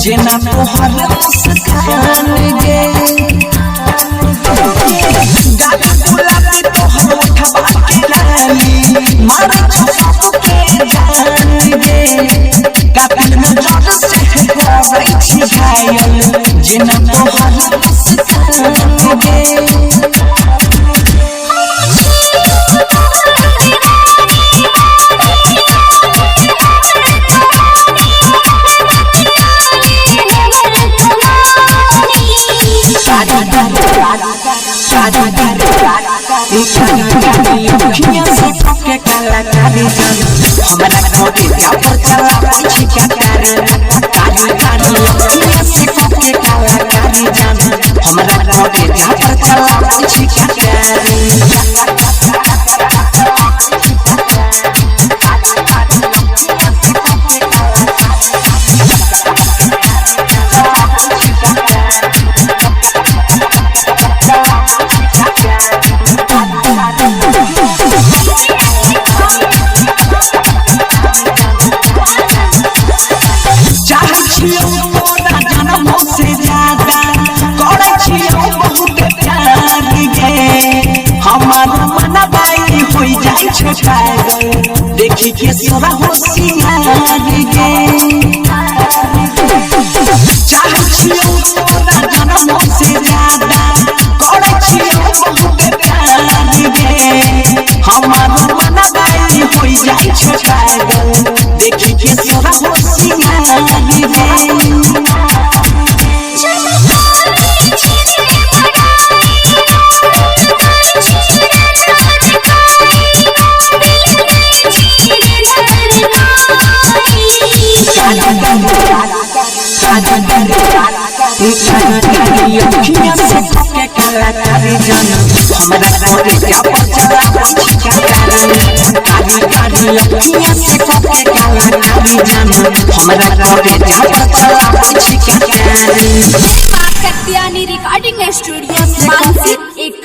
जेना तोहर मुस्कान गे गाली गुलाबी तोहर उठवा के लाली मारे छुप के जान गे कातिल में जड़ से करे छी घायल जेना तोहर मुस्कान गे हमारा कोटे जापर चला पीछे क्या करे काली काली लड़कियां से कोके काला काली जान हमारा कोटे जापर चला पीछे क्या करे देखी के सोरा होशियार गे चाहे छियो तोरा जन्म से ज्यादा करे छियो बहुत प्यार गे हमार मन बाई होई जाई छे पागल देखी के सोरा होशियार गे हमारा कोटे जापर चला पीछे क्या करे काली काली लड़कियां से कोके काला काली जान हमारा कोटे जापर चला पीछे क्या करे कत्यानी रिकॉर्डिंग स्टूडियो मानसिक एक